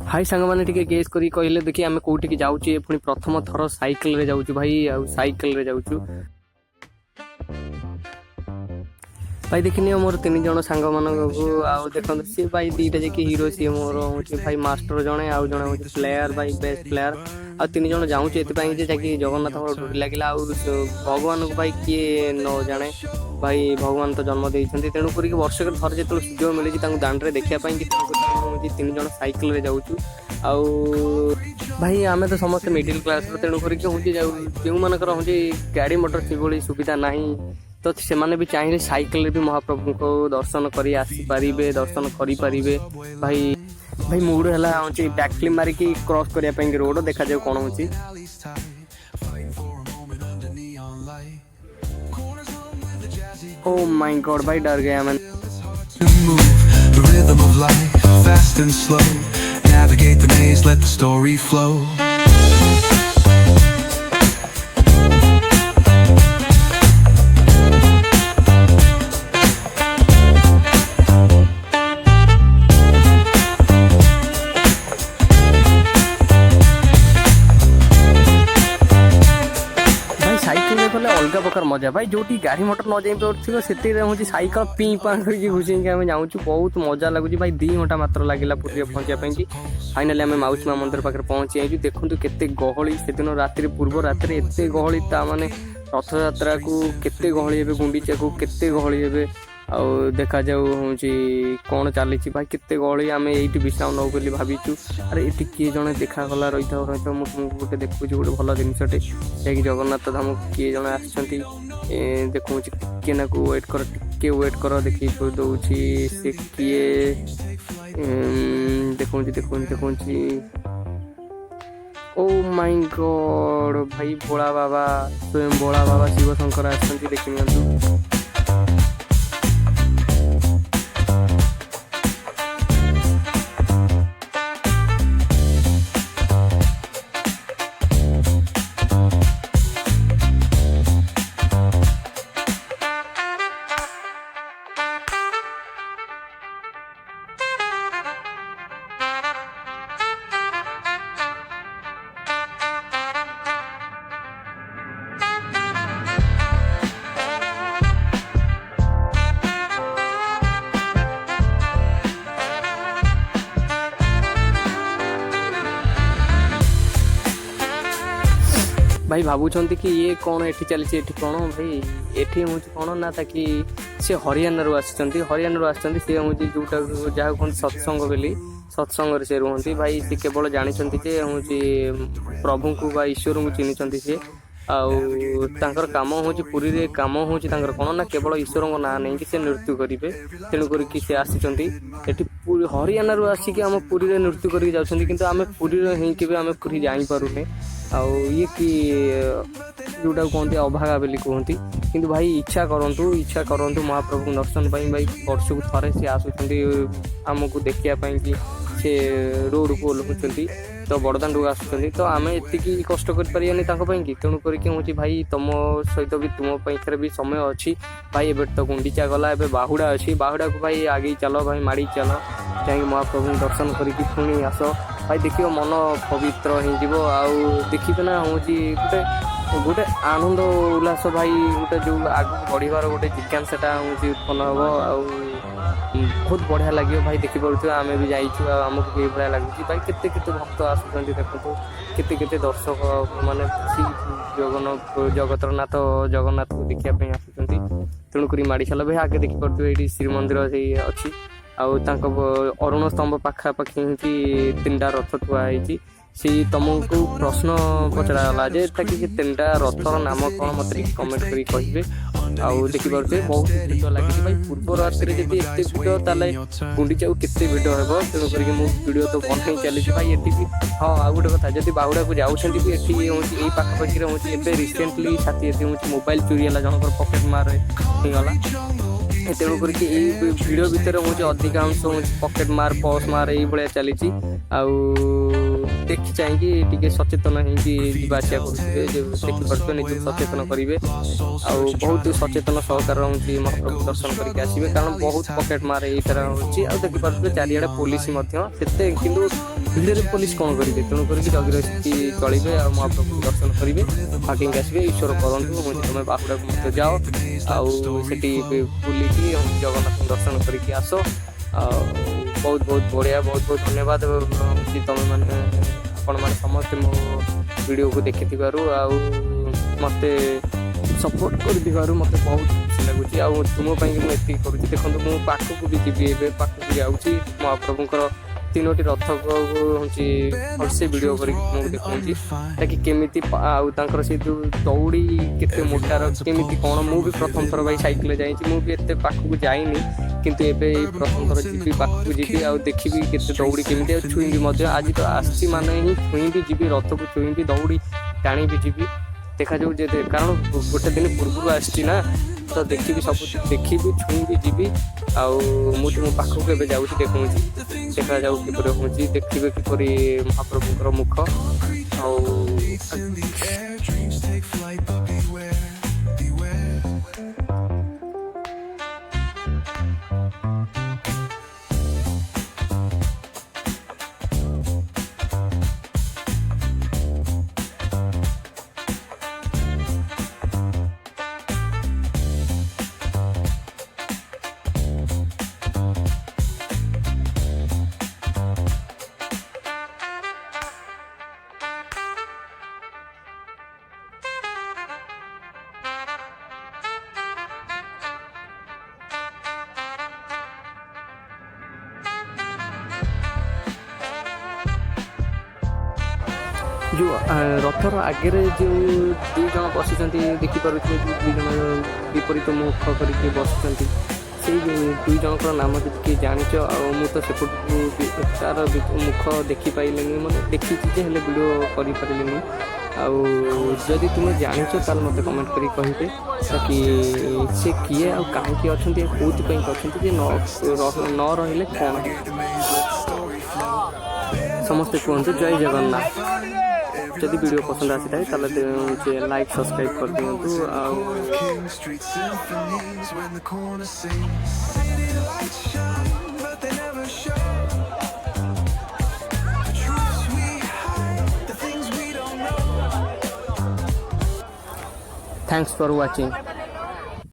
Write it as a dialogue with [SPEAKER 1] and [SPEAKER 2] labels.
[SPEAKER 1] भाई सांग मैंने टी गेस करी कहले देखिए आम कौटी जाऊे पुणी प्रथम थर साइकेल रे जाऊँ भाई आ साइकेल रे जाऊँ भाई देखनी मोर 3 जन सांग मानू आउ देखो सी भाई दीटा जे हीरो सी मोर हूँ भाई मास्टर जड़े आउ जड़े हूँ प्लेयर भाई बेस्ट प्लेयर आ 3 जन जाऊँ ये जगन्नाथ डोरी लगे भगवान को भाई किए न जाने भाई भगवान तो जन्म देते तेणुक वर्ष थर जो सुजोग मिली दाण्ड देखापी 3 जन साइकेल रे जाऊँ आउ भाई आम तो समस्त मिडिल क्लास तेणुक हूँ जो मानकर हूँ गाड़ी मोटर से सुविधा ना तो से माने भी चाहिए साइकिल रे भी महाप्रभु को दर्शन करी आसी पारिबे दर्शन करी पारिबे भाई भाई मूड हला होची बैक फ्लिप मारी की क्रॉस करिया पे रोड देखा जाय कोन होची ओ माय गॉड भाई डर गया मैं navigate the maze let the story flow अलग प्रकार मजा भाई जो गाड़ी मोटर न जाई पार से सैकल पी पा घुस आम जाऊँ बहुत मजा लगुच भाई 2 घंटा मात्र लगे पुरी पहुँचापी फाइनाली आम माउसी माँ मंदिर पाखे पहुँची जाइए देखो केते गहली से दिन राति पूर्व राति एत गहली माने रथ यात्रा को केते गहली हे गुंडीचा को केते गहली हे आउ देखा जाऊ हूँ कौन चली भाई केते गहली आम ये विश्राम नौ बोली भाविचु अरे ये किए जड़े देखागला रही था मुझे गोटे देखुँ गोटे भल जिनटे जैक जगन्नाथ धाम किए जड़े आसछंती देखुँ टिके ना को वेट कर टिके वेट कर देखी दौर से किए देखुँ देखुँ देखुँ ओ माय गॉड भाई भोला बाबा स्वयं भोला बाबा शिव शंकर आसछंती देखि नियंतु भाई भावुंट कि ये कौन ये चलती कौन भाई ये हूँ कौन ना ताकि सी हरियाणा हरियाणा आसछंती सी हूँ जोटा जहाँ कहते सत्संग बोली सत्संग से रुहति भाई सी केवल जानते हूँ प्रभु को बा ईश्वर को चिन्हती सी आउर काम हूँ पुरी रे काम हूँ कौन ना केवल ईश्वर ना नहीं से नृत्य करेंगे तेणुक से आसी हरियाणा आसिक आम पुरी रे नृत्य करके जाऊँ कि आम पुरी होकर आम पुरी जापे आउ ये कि जोटा कहते अभागा बोली कहती कि भाई इच्छा करूँ महाप्रभु दर्शन भाई वर्ष को थे सी आसुँच आमको देखापी कि से रोड को ओह्लुंट तो बड़दाण्ड को आसुँच तो आम एति कष्ट करें कि तेणुक हूँ भाई तुम सहित भी तुम भी समय अच्छी भाई एबे तो गुंडीचा गला एबे बाहुड़ा अच्छी बाहुड़ा को भाई आगे चलो भाई माड़ी चलो जाए महाप्रभु दर्शन करके पुणी आस भाई देख मन पवित्र हो देखिए ना हूँ गोटे गोटे आनंद उल्लास भाई गोटे जो आगे बढ़िबार गोटे जिज्ञासा हूँ उत्पन्न हम बहुत बढ़िया लगे भाई देखिपे आम भी जाइए आमको ये भाया लगुच भाई केते केते भक्त आसुँच देखो केते केते दर्शक माने जगतर नाथ जगन्नाथ को देखापी आसुँच तेणुक माड़ी साल भाई आगे देखिपे ये श्रीमंदिर अच्छी अरुण स्तंभ पाखापाखि 3टा रथ थुआई सी तुमको प्रश्न पचराला जे ताकि 3टा रथर नाम कौन मत कमेंट करी कहिबे आउ देखिपे बहुत भिड़ लगी भाई पूर्व रात्रि जब एत भिड़ ताले गुंडीचा केते भिड़ हे तेणुक वीडियो तो बन चली भाई ये हाँ आउ गोटे कथा जब बाहुड़ा को जाऊँगी भी ये हूँ यही पाखापाखि हूँ रिसेंटली छाती हूँ मोबाइल चोरी है जनकर पकेट मार होगा तेणुक भिड भितर हूँ अधिकांश पकेट मार पर्स मार ये चली देखी चाहिए टे सचेतन होवास करुवे देखिपे निज सचेतन करेंगे बहुत सचेतन सहकार हूँ महाप्रभु दर्शन करके आसवे कारण बहुत पकेट मार ये हो देखिपे चारिड़े पुलिस से कि भिड़े पुलिस कौन करेंगे तेणुक जगि रखी चलिए आ महाप्रभु दर्शन करेंगे फाटिंग आसवे ईश्वर करूँ तुम बाहुड़ा मत जाओ आठी बुलिकी जगन्नाथ दर्शन करके आस बहुत बहुत बढ़िया बहुत बहुत धन्यवाद तुम मैंने आपण मैंने समस्त मो वीडियो को देखि मत सपोर्ट कर मत बहुत खुशी लगुच तुमपाई मुझे करुँच देखो मुझे पाखक भी जी पाखक जाऊँगी महाप्रभुंर तीनोटी रथ को भलसे वीडियो कर देखी ताकि केमी से जो दौड़ी के मोटार केमी कौन मुझे प्रथम थर भाई सैकेल जाइए मुझे एत पाखक जाइनी किंतु एबे प्रथम थर जी पाखक जी आ देखी के दौड़ी केमी छुईबी आज तो आसी माने ही छुईबी जी रथ को छुईबी दौड़ी टाणी भी जी देखा जाऊ कारण गोटे दिन पूर्व आना तो देखी सब देखी छुईबी जी मुझे मो पाखक एवं जाऊँगी देखूँ देखा जाऊ किपर हूँ देखिए किपर महाप्रभुंर मुख जो रथर आगे जो दुई जन बसी देखिपुर जो दुई जन विपरीत मुख करके बस से दुई जनकर नाम जी जाच तो सेपट तार मुख देखिपारे मतलब देखी वीडियो करें आदि तुम जाच ताल मत कमेंट कर कहे कि से किए आ कहीं अच्छा कौन अच्छा न रही कौन समस्ते कहते जय जगन्नाथ जदि वीडियो पसंद आसी था लाइक सब्सक्राइब कर दिंतु थैंक्स फॉर वाचिंग।